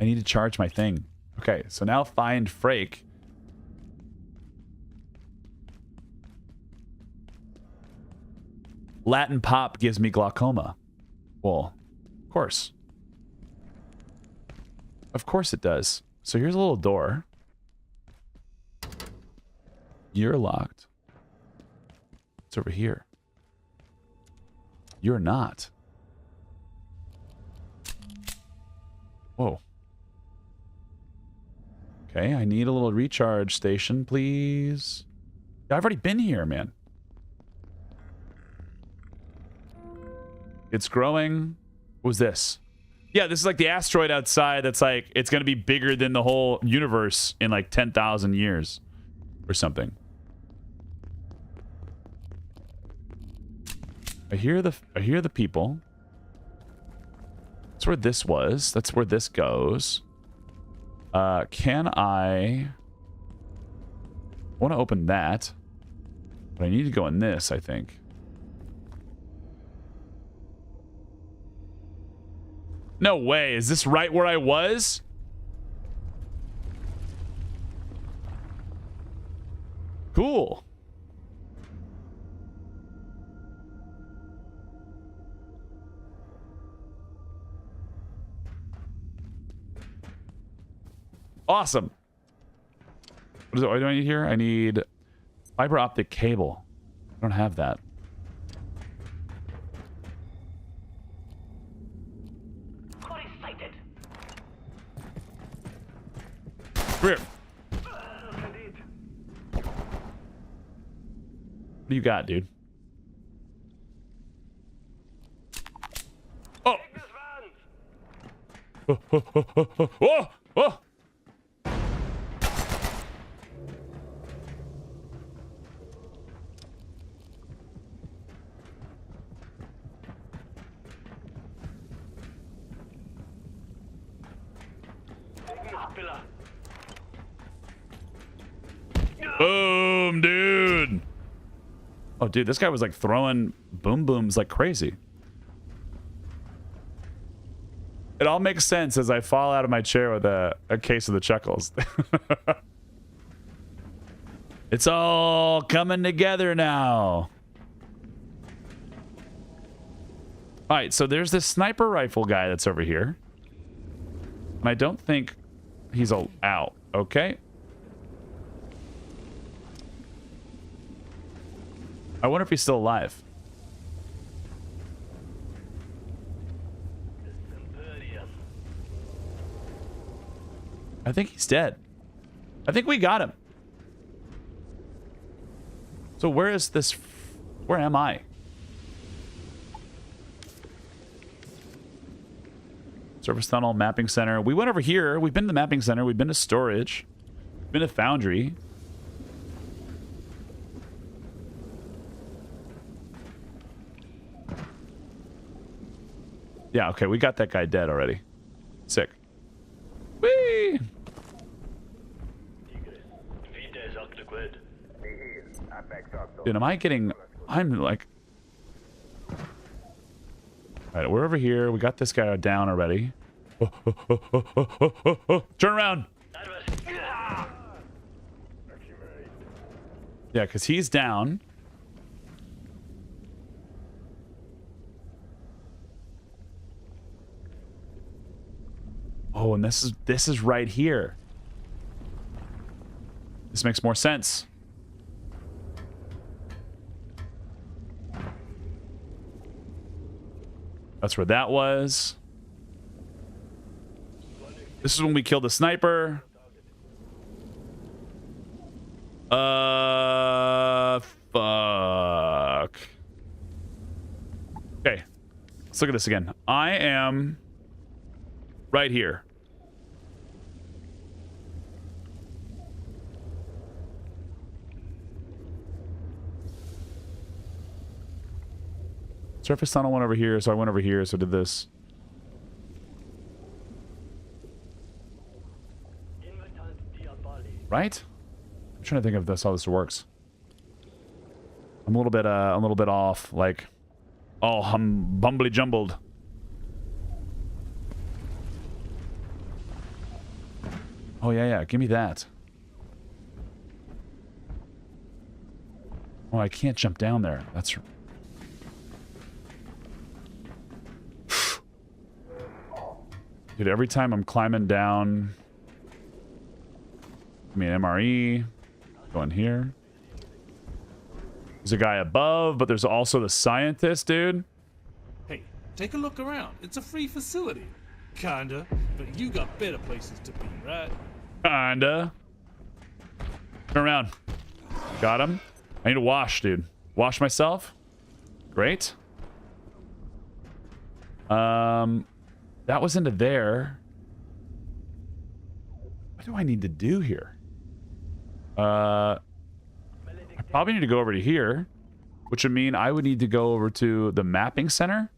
I need to charge my thing. Okay, so now find Frake. Latin pop gives me glaucoma. Well, of course. Of course it does. So here's a little door. You're locked. It's over here. You're not. Whoa. Okay, I need a little recharge station, please. I've already been here, man. It's growing. What was this? Yeah, this is like the asteroid outside that's like, it's going to be bigger than the whole universe in like 10,000 years or something. I hear the people. That's where this was. That's where this goes. Can I want to open that, but I need to go in this, I think. No way. Is this right where I was? Cool. Awesome. What do I need here? I need fiber optic cable. I don't have that. Come here. What do you got, dude? Oh! Oh! Oh! Oh! Oh! Oh! Oh! Boom, dude. Oh, dude, this guy was like throwing boom booms like crazy. It all makes sense as I fall out of my chair with a case of the chuckles. It's all coming together now. All right, so there's this sniper rifle guy that's over here. And I don't think he's out. Okay. I wonder if he's still alive. I think he's dead. I think we got him. So where is this? Where am I? Surface tunnel, mapping center. We went over here. We've been to the mapping center. We've been to storage. We've been to foundry. Yeah, okay, we got that guy dead already. Sick. Whee! Dude, am I getting... I'm like... Alright, we're over here. We got this guy down already. Turn around! Yeah, because he's down. Oh, and this is right here. This makes more sense. That's where that was. This is when we killed the sniper. Fuck. Okay. Let's look at this again. I am right here. Surface tunnel went over here, so I went over here, so did this. Right? I'm trying to think of this, how this works. I'm a little bit off, like, oh, I'm bumbly jumbled. Oh, yeah, yeah. Give me that. Oh, I can't jump down there. That's... Dude, every time I'm climbing down... I mean, MRE. Going here. There's a guy above, but there's also the scientist, dude. Hey, take a look around. It's a free facility. Kinda. But you got better places to be, right? Kinda. Turn around. Got him. I need to wash, dude. Wash myself. Great. That was into there. What do I need to do here? I probably need to go over to here, which would mean I would need to go over to the mapping center.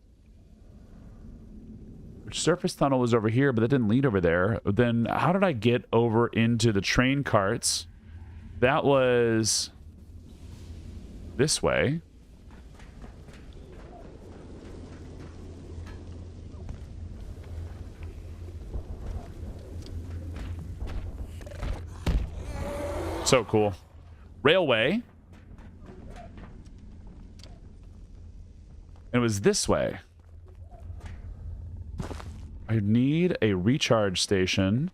Which surface tunnel was over here, but that didn't lead over there. Then how did I get over into the train carts? That was this way. So cool. Railway. And it was this way. I need a recharge station.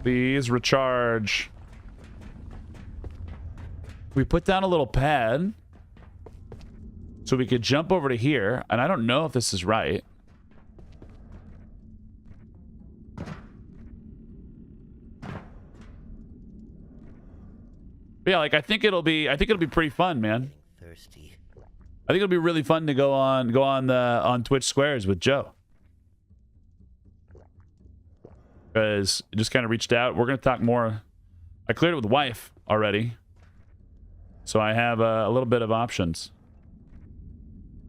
Please recharge. We put down a little pad so we could jump over to here. And I don't know if this is right. But yeah, like I think it'll be pretty fun, man. Thirsty. I think it'll be really fun to go on Twitch Squares with Joe. Because it just kind of reached out. We're going to talk more. I cleared it with wife already. So I have a little bit of options.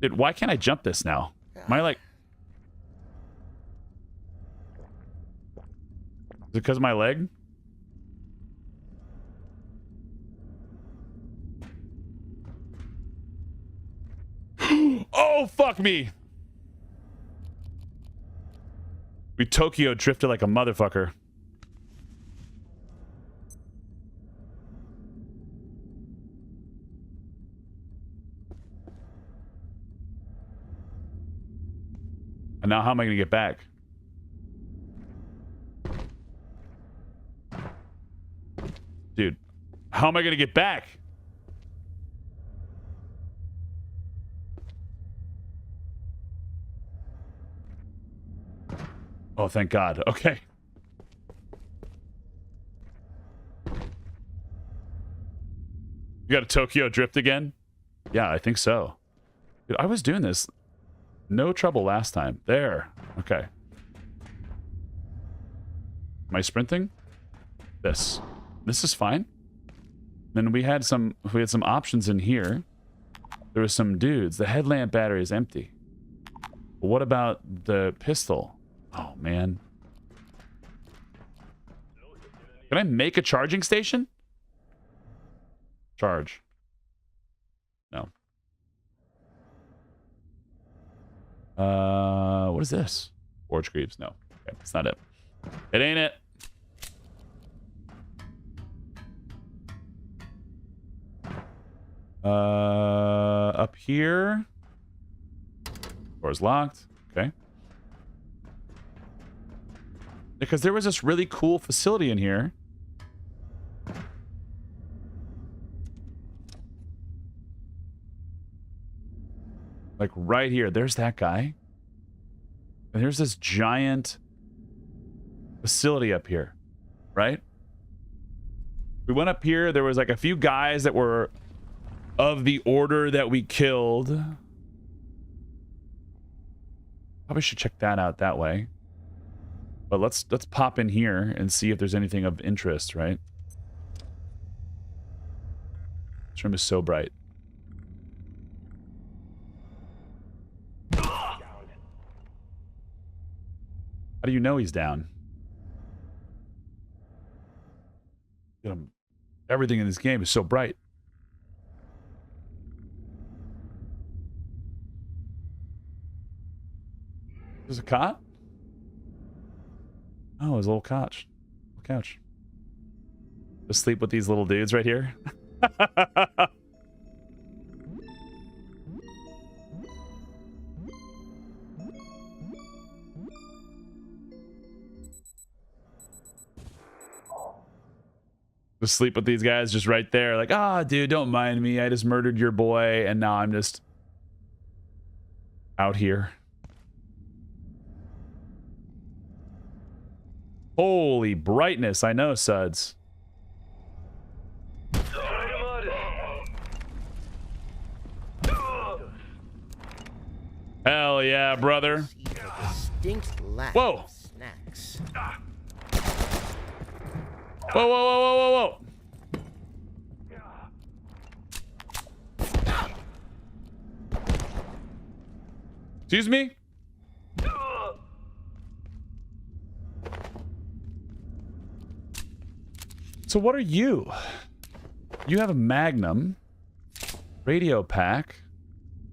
Dude, why can't I jump this now? Am I like... Is it because of my leg? Oh, fuck me. We Tokyo drifted like a motherfucker. And now how am I going to get back? Dude, how am I going to get back? Oh, thank God. Okay. You got a Tokyo drift again? Yeah, I think so. Dude, I was doing this. No trouble last time. There. Okay. Am I sprinting? This. This is fine. Then we had some options in here. There was some dudes. The headlamp battery is empty. But what about the pistol? Oh, man. Can I make a charging station? Charge. No. What is this? Forge creeps. No. Okay, that's not it. It ain't it. Up here. Door's locked. Okay. Because there was this really cool facility in here. Like right here. There's that guy. And there's this giant facility up here. Right? We went up here. There was like a few guys that were of the order that we killed. Probably should check that out that way. But let's pop in here and see if there's anything of interest, right? This room is so bright. How do you know he's down? Everything in this game is so bright. There's a cot? Oh, his little couch. Little couch. Just sleep with these little dudes right here. Just sleep with these guys just right there. Like, ah, dude, don't mind me. I just murdered your boy, and now I'm just out here. Holy brightness. I know, Suds. Hell yeah, brother. Whoa. Snacks. Whoa, whoa, whoa, whoa, whoa, whoa. Excuse me? So what are you? You have a Magnum. Radio pack.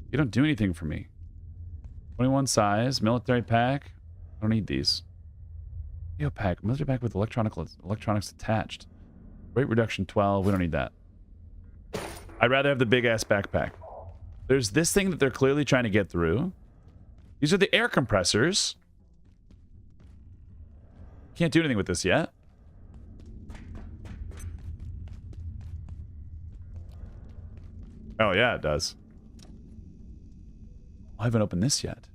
You don't do anything for me. 21 size. Military pack. I don't need these. Radio pack. Military pack with electronics attached. Weight reduction 12. We don't need that. I'd rather have the big ass backpack. There's this thing that they're clearly trying to get through. These are the air compressors. Can't do anything with this yet. Oh yeah, it does. I haven't opened this yet.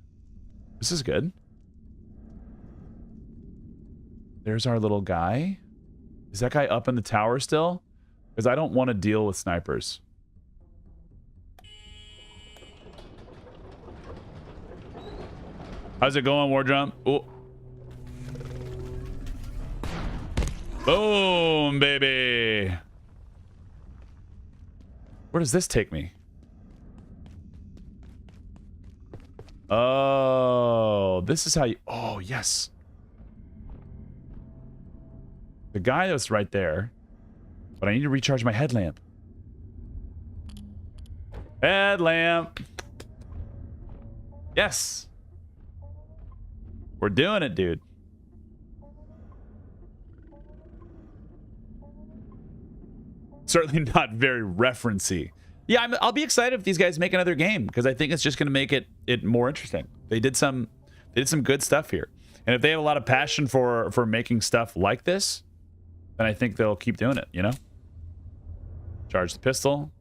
This is good. There's our little guy. Is that guy up in the tower still? Because I don't want to deal with snipers. How's it going, War Drum? Oh. Boom, baby. Where does this take me? Oh, this is how you... Oh, yes. The guy that's right there. But I need to recharge my headlamp. Headlamp. Yes. We're doing it, dude. Certainly not very referencey. Yeah, I'll be excited if these guys make another game because I think it's just going to make it more interesting. They did some good stuff here, and if they have a lot of passion for making stuff like this, then I think they'll keep doing it. You know, charge the pistol.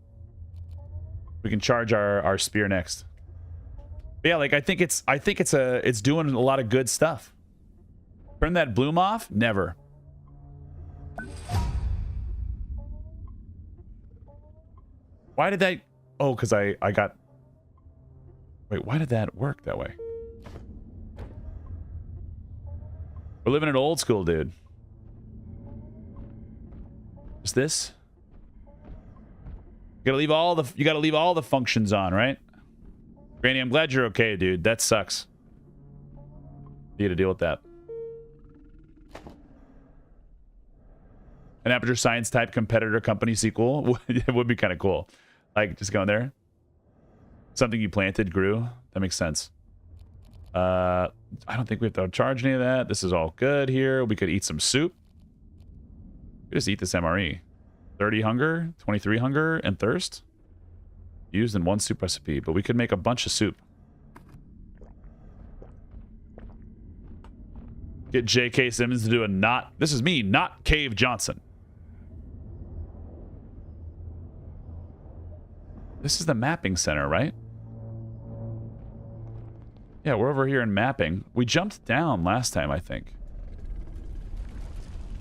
We can charge our spear next. But yeah, like I think it's doing a lot of good stuff. Turn that bloom off? Never. Why did that... Oh, because I got... Wait, why did that work that way? We're living it old school, dude. Is this? You gotta leave all the functions on, right? Granny, I'm glad you're okay, dude. That sucks. You had to deal with that. An Aperture Science type competitor company sequel would be kind of cool. Like, just going there. Something you planted grew. That makes sense. I don't think we have to charge any of that. This is all good here. We could eat some soup. We just eat this MRE. 30 hunger, 23 hunger, and thirst. Used in one soup recipe, but we could make a bunch of soup. Get J.K. Simmons to do a not... This is me, not Cave Johnson. This is the mapping center, right? Yeah, we're over here in mapping. We jumped down last time, I think.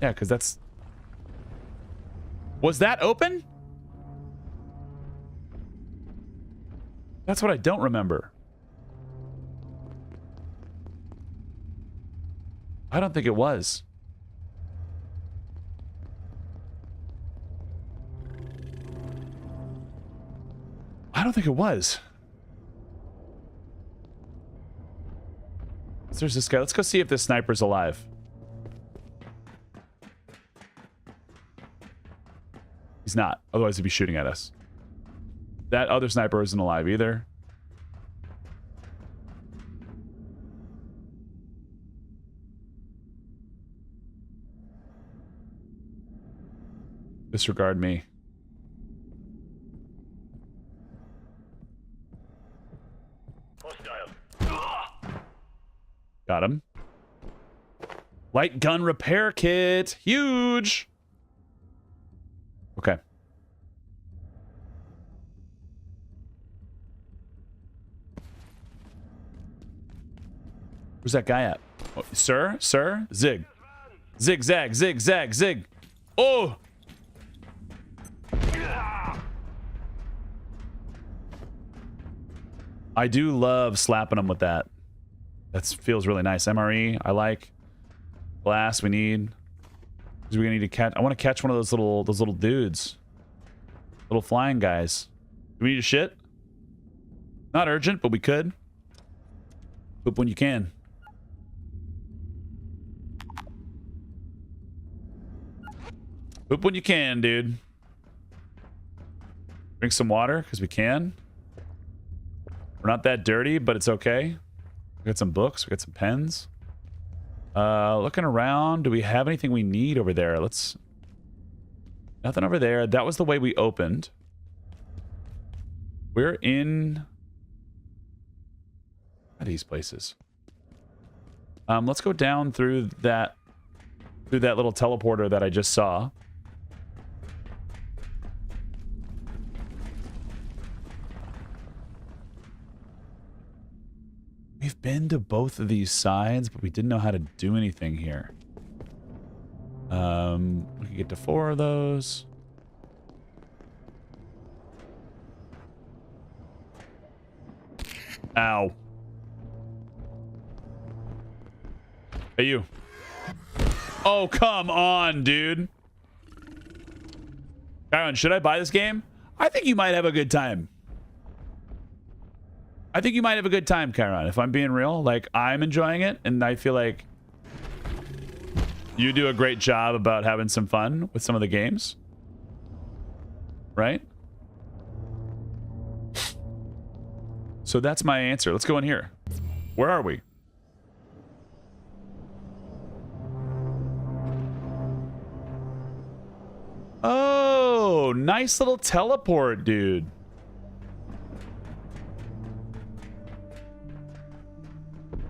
Yeah, because that's... Was that open? That's what I don't remember. I don't think it was. I don't think it was. There's this guy. Let's go see if this sniper's alive. He's not. Otherwise, he'd be shooting at us. That other sniper isn't alive either. Disregard me. Got him. Light gun repair kit. Huge. Okay. Where's that guy at? Oh, sir? Sir? Zig. Zigzag. Zigzag. Zig. Oh! I do love slapping them with that. That feels really nice. MRE, I like. Glass, we need. We're gonna need to catch. I want to catch one of those little dudes. Little flying guys. Do we need a shit? Not urgent, but we could. Poop when you can. Poop when you can, dude. Drink some water, because we can. We're not that dirty, but it's okay. We got some books. We got some pens. Looking around. Do we have anything we need over there? Let's... Nothing over there. That was the way we opened. We're in... these places. Let's go down through that little teleporter that I just saw. We've been to both of these sides, but we didn't know how to do anything here. We can get to 4 of those. Ow. Hey, you. Oh, come on, dude. Aaron, should I buy this game? I think you might have a good time. I think you might have a good time, Chiron, if I'm being real. Like, I'm enjoying it, and I feel like you do a great job about having some fun with some of the games. Right? So that's my answer. Let's go in here. Where are we? Oh, nice little teleport, dude.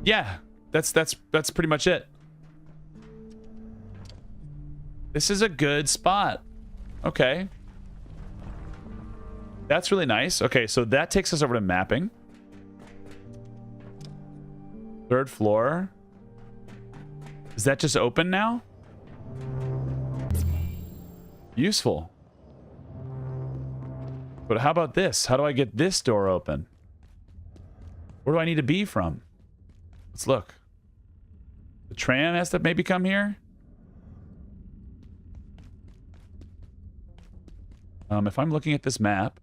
Yeah, that's pretty much it. This is a good spot. Okay. That's really nice. Okay, so that takes us over to mapping. 3rd floor. Is that just open now? Useful. But how about this? How do I get this door open? Where do I need to be from? Let's look. The tram has to maybe come here. If I'm looking at this map,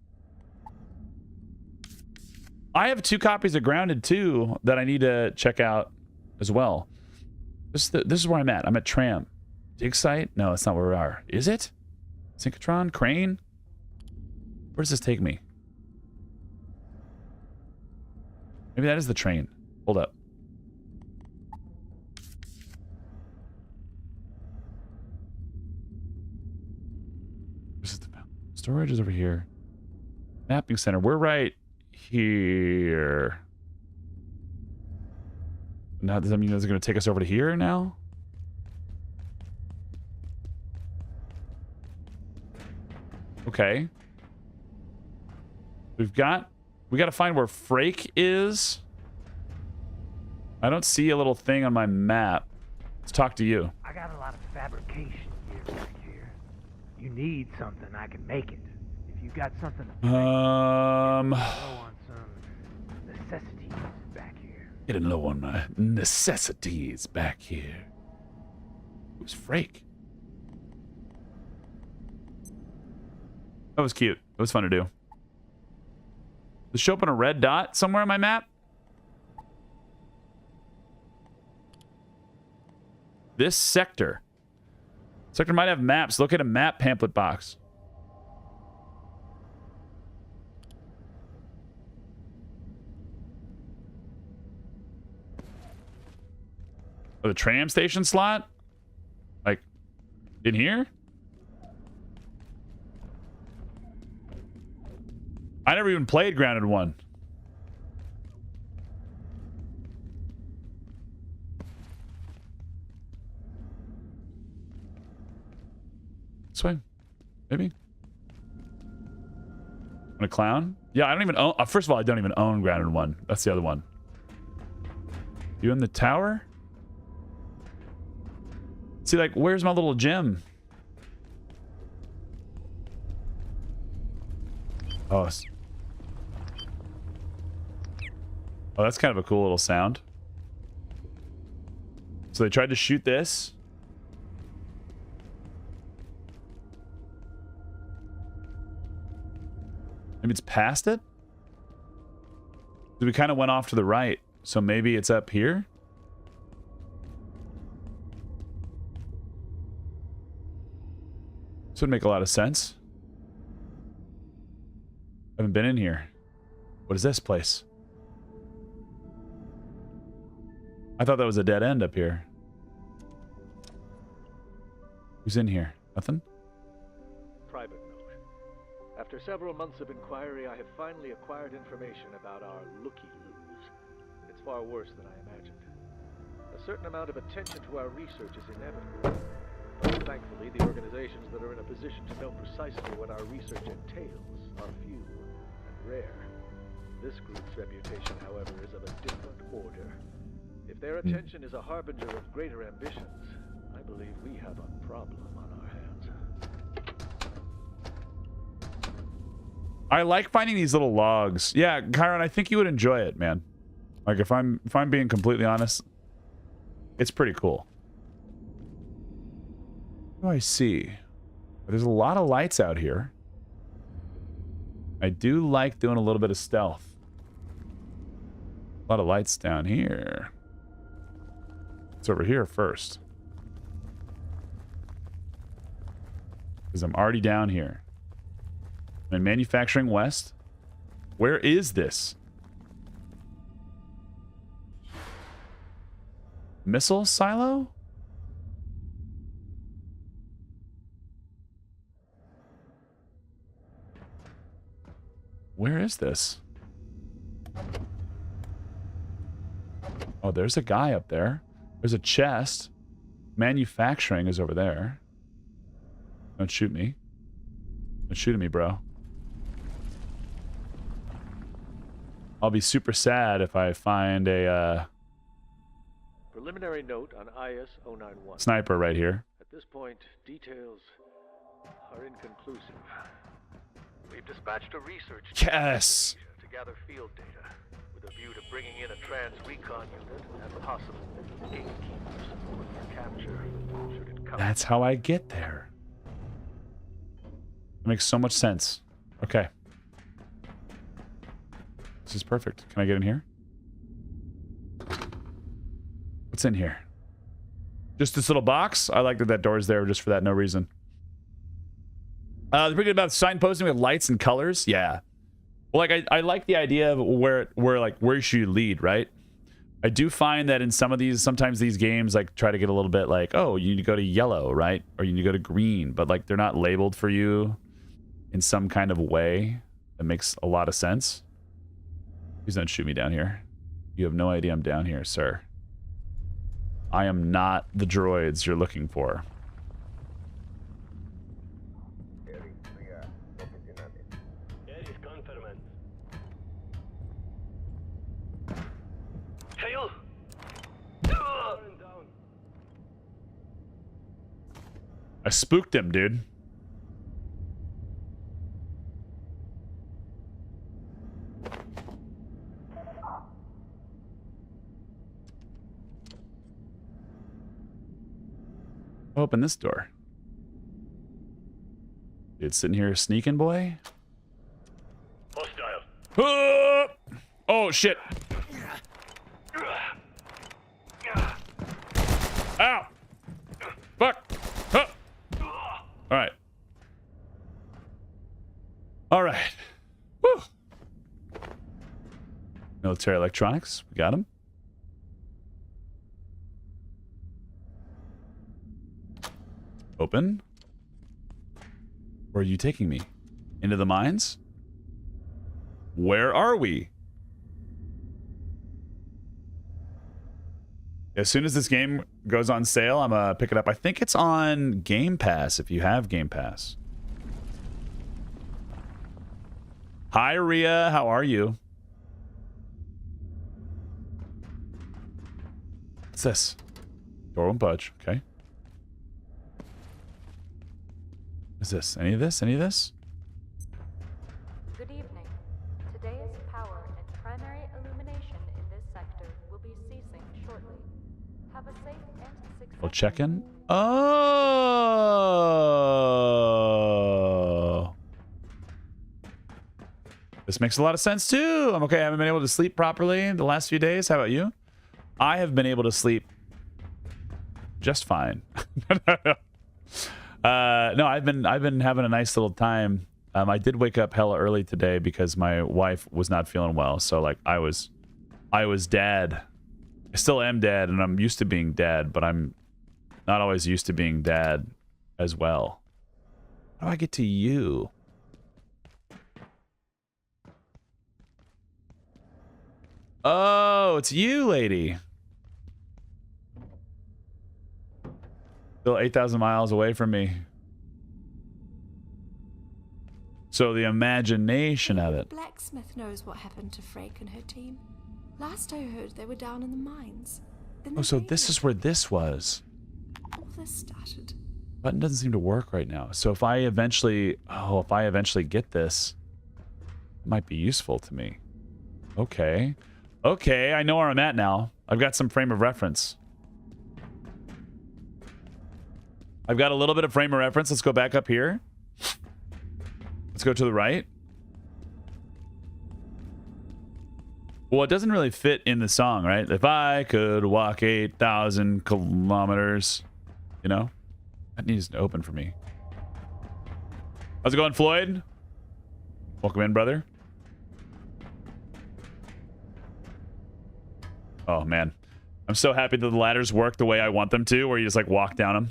I have 2 copies of Grounded 2 that I need to check out as well. This is where I'm at. I'm at tram. Dig site? No, that's not where we are. Is it? Synchrotron? Crane? Where does this take me? Maybe that is the train. Hold up. Storage is over here. Mapping center. We're right here. Now, does that mean it's going to take us over to here now? Okay. We got to find where Frake is. I don't see a little thing on my map. Let's talk to you. I got a lot of fabrication gear back here. You need something, I can make it. If you got something to low on some necessities back here. Getting low on my necessities back here. Who's Frake? That was cute. It was fun to do. Does it show up on a red dot somewhere on my map? This sector. Sector might have maps. Look at a map pamphlet box. Oh, the tram station slot? Like, in here? I never even played Grounded 1. This way? Maybe? I'm a clown? Yeah, I don't even own... first of all, I don't even own Grounded 1. That's the other one. You in the tower? See, like, where's my little gym? Oh. Oh, that's kind of a cool little sound. So they tried to shoot this. Maybe it's past it? We kind of went off to the right. So maybe it's up here? This would make a lot of sense. Haven't been in here. What is this place? I thought that was a dead end up here. Who's in here? Nothing? Private note. After several months of inquiry, I have finally acquired information about our looky-loos. It's far worse than I imagined. A certain amount of attention to our research is inevitable. But thankfully, the organizations that are in a position to know precisely what our research entails are few and rare. This group's reputation, however, is of a different order. If their attention is a harbinger of greater ambitions, I believe we have a problem on our hands. I like finding these little logs. Yeah, Chiron, I think you would enjoy it, man. Like if I'm being completely honest, it's pretty cool. What do I see? There's a lot of lights out here. I do like doing a little bit of stealth. A lot of lights down here. It's over here first. Because I'm already down here. I'm in Manufacturing West. Where is this? Missile silo? Where is this? Oh, there's a guy up there. There's a chest. Manufacturing is over there. Don't shoot me. Don't shoot at me, bro. I'll be super sad if I find a Preliminary note on IS 091. sniper right here. At this point, details are inconclusive. We've dispatched a research team Yes. to gather field data with a view to bringing in a trans recon unit and possible gatekeeper support for capture should it come. That's how I get there. It makes so much sense. Okay. This is perfect. Can I get in here? What's in here? Just this little box? I like that that door's there just for that no reason. They're pretty good about signposting with lights and colors. Yeah. Well, like I like the idea of where should you lead, right? I do find that in sometimes these games like try to get a little bit like, oh, you need to go to yellow, right? Or you need to go to green, but like they're not labeled for you in some kind of way that makes a lot of sense. Please don't shoot me down here. You have no idea I'm down here, sir. I am not the droids you're looking for. I spooked him, dude. Open this door. Dude, sitting here sneaking, boy. Hostile. Oh, shit. Ow. Fuck. Huh. All right. All right. Woo. Military electronics. We got him. Open. Where are you taking me? Into the mines? Where are we? As soon as this game goes on sale, I'm gonna pick it up. I think it's on Game Pass if you have Game Pass. Hi, Rhea. How are you? What's this? Door won't budge. Okay. Is this? Any of this? Any of this? Good evening. Today's power and primary illumination in this sector will be ceasing shortly. Have a safe and successful... We'll check in. Oh. This makes a lot of sense too. I'm okay. I haven't been able to sleep properly the last few days. How about you? I have been able to sleep just fine. No, I've been having a nice little time. I did wake up hella early today because my wife was not feeling well. So like I was dad. I still am dad, and I'm used to being dad, but I'm not always used to being dad as well. How do I get to you? Oh, it's you, lady. Still 8,000 miles away from me. So the imagination of it. Blacksmith knows what happened to Frake and her team. Last I heard, they were down in the mines. Then Oh, so this is where this was. all this started. Button doesn't seem to work right now. So if I eventually get this, it might be useful to me. Okay. Okay, I know where I'm at now. I've got some frame of reference. I've got a little bit of frame of reference. Let's go back up here. Let's go to the right. Well, it doesn't really fit in the song, right? If I could walk 8,000 kilometers, you know? That needs to open for me. How's it going, Floyd? Welcome in, brother. Oh, man. I'm so happy that the ladders work the way I want them to, where you just, like, walk down them.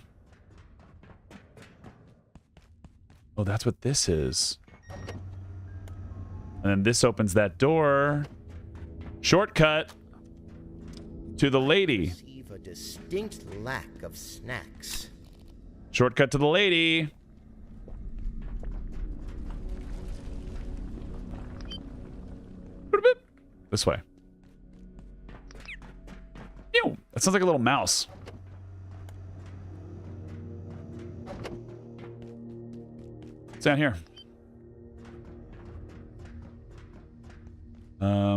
Oh, that's what this is. And then this opens that door. Shortcut to the lady. Perceive a distinct lack of snacks. Shortcut to the lady. This way. Ew, that sounds like a little mouse. It's down here.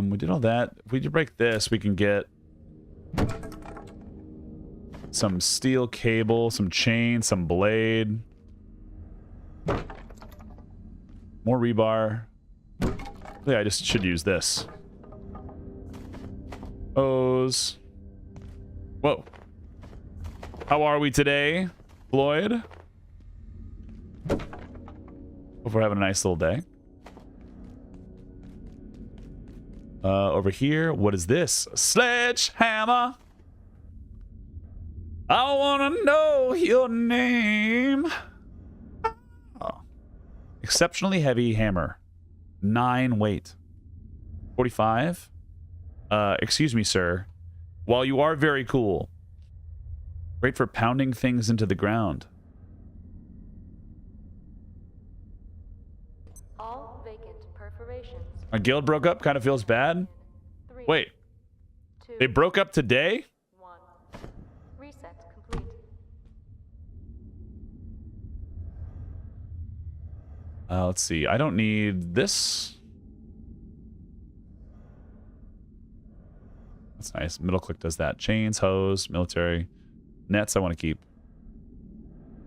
We did all that. If we do break this, we can get some steel cable, some chain, some blade. More rebar. Yeah, I just should use this. Hose. Whoa. How are we today, Floyd? Hope we're having a nice little day. Over here, what is this? A sledgehammer. I wanna know your name. Oh. Exceptionally heavy hammer. 9 weight. 45. Excuse me, sir. While you are very cool, great for pounding things into the ground. All vacant perforations. Our guild broke up, kind of feels bad. 3, Wait, 2, they broke up today? 1. Reset complete. Let's see. I don't need this. That's nice. Middle click does that. Chains, hose, military. Nets I want to keep.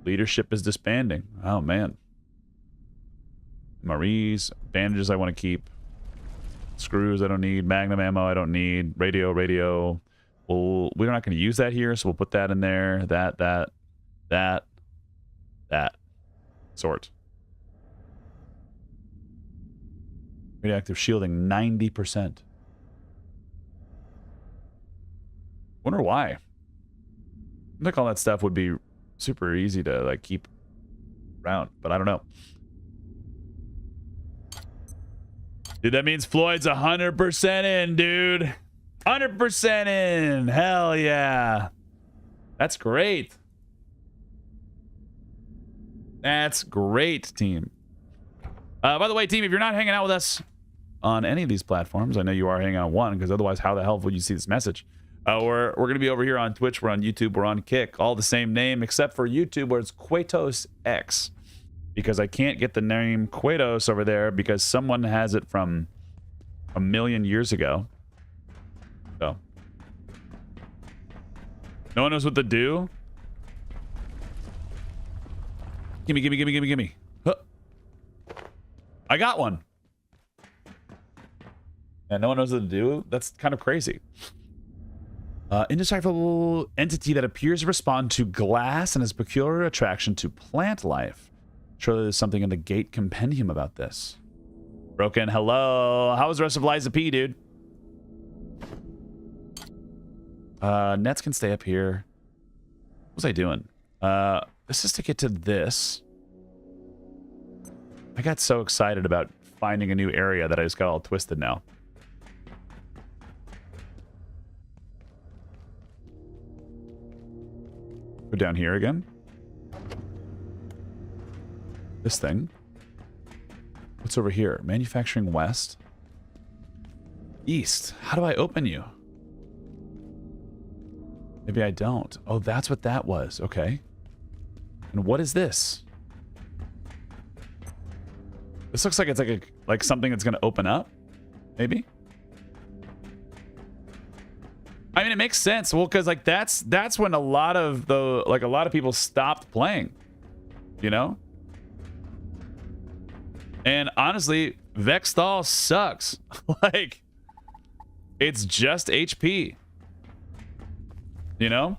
Leadership is disbanding. Oh, man. MREs. Bandages I want to keep. Screws I don't need. Magnum ammo I don't need. Radio. We're not going to use that here, so we'll put that in there. That. Sort. Radioactive shielding 90%. Wonder why. I think all that stuff would be super easy to like keep around, but I don't know. Dude, that means Floyd's 100% in, dude. 100% in. Hell yeah. That's great. That's great, team. By the way, team, if you're not hanging out with us on any of these platforms, I know you are hanging out on one, because otherwise how the hell would you see this message? We're going to be over here on Twitch, we're on YouTube, we're on Kick, all the same name, except for YouTube, where it's Quatos X. Because I can't get the name Quatos over there, because someone has it from a million years ago. So. No one knows what to do? Gimme, gimme, gimme, gimme, gimme. Huh. I got one. And no one knows what to do? That's kind of crazy. Indecipherable entity that appears to respond to glass and has peculiar attraction to plant life. Surely there's something in the Gate Compendium about this. Broken, hello. How was the rest of Liza P, dude? Nets can stay up here. What was I doing? This is to get to this. I got so excited about finding a new area that I just got all twisted now. Go down here again. This thing. What's over here? Manufacturing West. East. How do I open you? Maybe I don't. Oh, that's what that was. Okay. And what is this? This looks like it's like something that's going to open up. Maybe. I mean, it makes sense. Well, because like that's when a lot of people stopped playing. You know. And honestly, Vexthal sucks. Like, it's just HP. You know?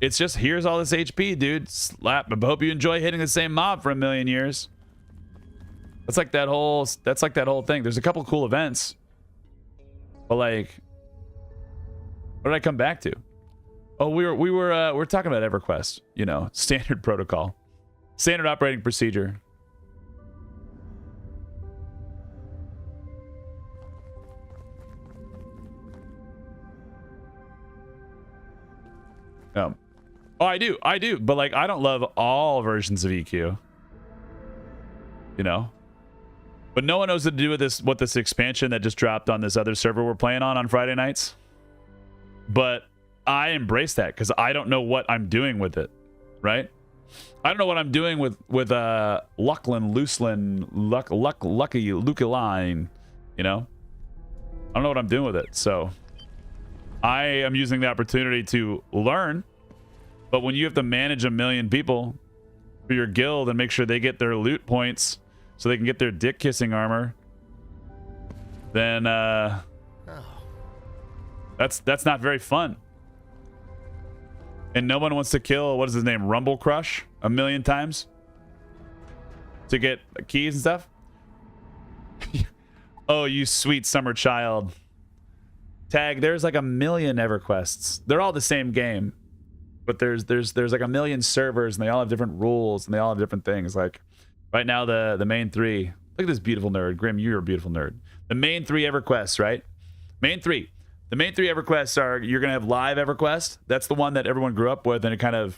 It's just, here's all this HP, dude. Slap. I hope you enjoy hitting the same mob for a million years. That's like that whole thing. There's a couple cool events. But like, what did I come back to? Oh, we're talking about EverQuest, you know, standard protocol. Standard operating procedure. Oh, I do, but like I don't love all versions of EQ. You know? But no one knows what to do with this expansion that just dropped on this other server we're playing on Friday nights. But I embrace that because I don't know what I'm doing with it, right? I don't know what I'm doing with Lucklin, Lucky, Line, you know? I don't know what I'm doing with it, so I am using the opportunity to learn. But when you have to manage a million people for your guild and make sure they get their loot points so they can get their dick kissing armor, then that's not very fun. And no one wants to kill, what is his name, Rumble Crush a million times to get keys and stuff. Oh, you sweet summer child. Tag, there's like a million EverQuests. They're all the same game. But there's like a million servers and they all have different rules and they all have different things. Like right now the main three, look at this beautiful nerd. Grim, you're a beautiful nerd. The main three EverQuests, right? The main three EverQuests are, you're gonna have live EverQuest. That's the one that everyone grew up with, and it kind of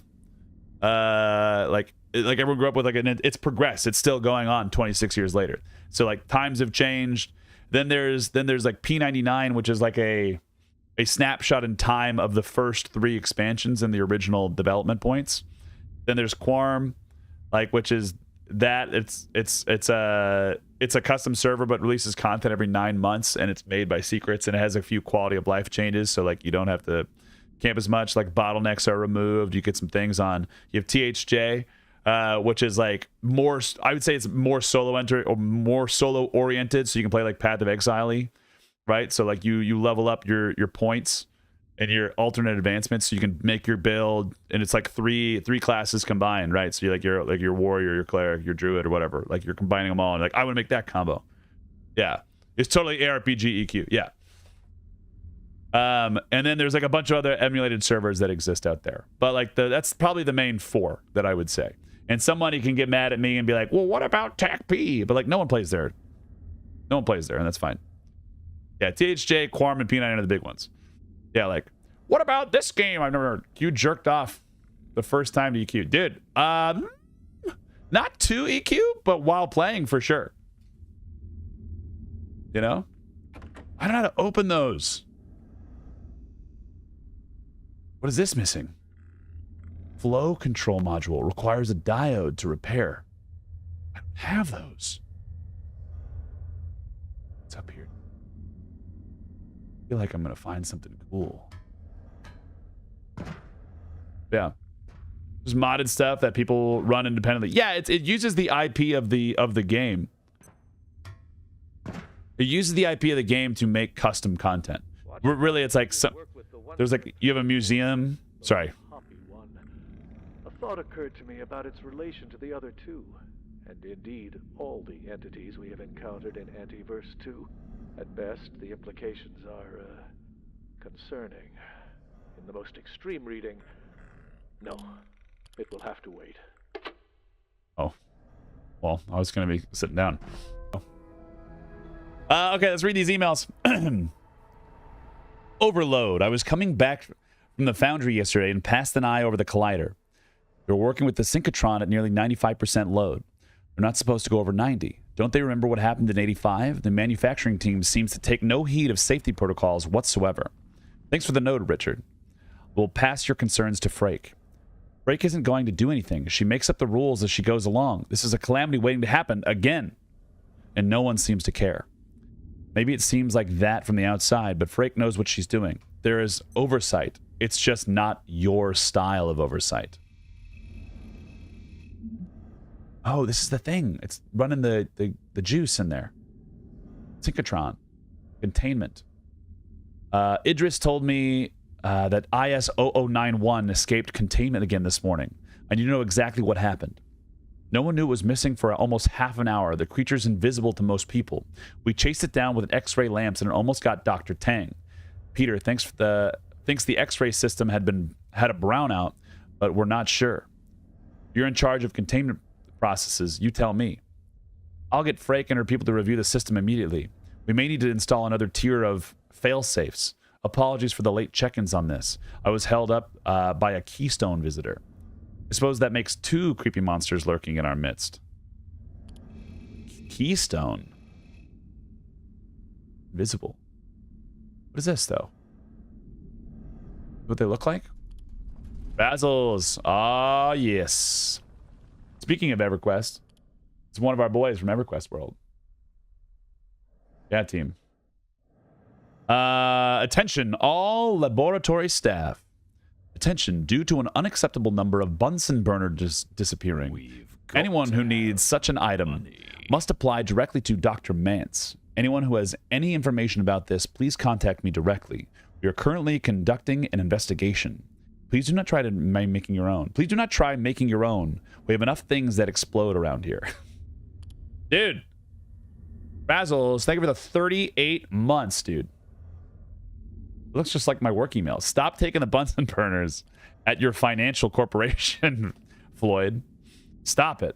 like everyone grew up with, like, and it's progressed. It's still going on 26 years later. So like times have changed. Then there's like P99, which is like a snapshot in time of the first 3 expansions in the original development points. Then there's Quarm, like, which is that it's a custom server but releases content every 9 months, and it's made by Secrets, and it has a few quality of life changes, so like you don't have to camp as much. Like bottlenecks are removed. You get some things on. You have THJ, which is like more, I would say it's more solo oriented, so you can play like Path of Exile-y. Right, so like you level up your points and your alternate advancements, so you can make your build, and it's like three classes combined, right? So you're like your warrior, your cleric, your druid, or whatever. Like you're combining them all, and like I want to make that combo. Yeah, it's totally ARPG EQ. Yeah. And then there's like a bunch of other emulated servers that exist out there, but like that's probably the main 4 that I would say. And somebody can get mad at me and be like, "Well, what about TAC-P?" But like no one plays there. No one plays there, and that's fine. Yeah, THJ, Quorum, and P9 are the big ones. Yeah, like, what about this game? I've never heard. You jerked off the first time to EQ. Dude, not to EQ, but while playing for sure. You know? I don't know how to open those. What is this missing? Flow control module requires a diode to repair. I don't have those. What's up here? I feel like I'm gonna find something cool. Yeah. There's modded stuff that people run independently. Yeah, it uses the IP of the game. It uses the IP of the game to make custom content. Really, it's like there's like you have a museum. Sorry. A thought occurred to me about its relation to the other two, and indeed all the entities we have encountered in Antiverse 2. At best, the implications are concerning. In the most extreme reading, no, it will have to wait. Oh, well, I was going to be sitting down. Okay, let's read these emails. Overload. I was coming back from the foundry yesterday and passed an eye over the collider. They were working with the synchrotron at nearly 95% load. They're not supposed to go over 90. Don't they remember what happened in 85? The manufacturing team seems to take no heed of safety protocols whatsoever. Thanks for the note, Richard. We'll pass your concerns to Frake. Frake isn't going to do anything. She makes up the rules as she goes along. This is a calamity waiting to happen again. And no one seems to care. Maybe it seems like that from the outside, but Frake knows what she's doing. There is oversight. It's just not your style of oversight. Oh, this is the thing. It's running the juice in there. Synchrotron. Containment. Idris told me that IS-0091 escaped containment again this morning. I need to know exactly what happened. No one knew it was missing for almost half an hour. The creature's invisible to most people. We chased it down with an X-ray lamps and it almost got Dr. Tang. Peter thinks the X-ray system had a brownout, but we're not sure. You're in charge of containment processes. You tell me. I'll get Frake and her people to review the system immediately. We may need to install another tier of fail-safes. Apologies for the late check-ins on this. I was held up by a Keystone visitor. I suppose that makes 2 creepy monsters lurking in our midst. Keystone. Visible. What is this, though? What they look like? Basil's. Ah, yes. Speaking of EverQuest, it's one of our boys from EverQuest World. Yeah, team. Attention, all laboratory staff. Attention, due to an unacceptable number of Bunsen burners disappearing. Anyone who needs such an item must apply directly to Dr. Mance. Anyone who has any information about this, please contact me directly. We are currently conducting an investigation. Please do not try to making your own. Please do not try making your own. We have enough things that explode around here. Dude. Basil's, thank you for the 38 months, dude. It looks just like my work email. Stop taking the Bunsen burners at your financial corporation, Floyd. Stop it.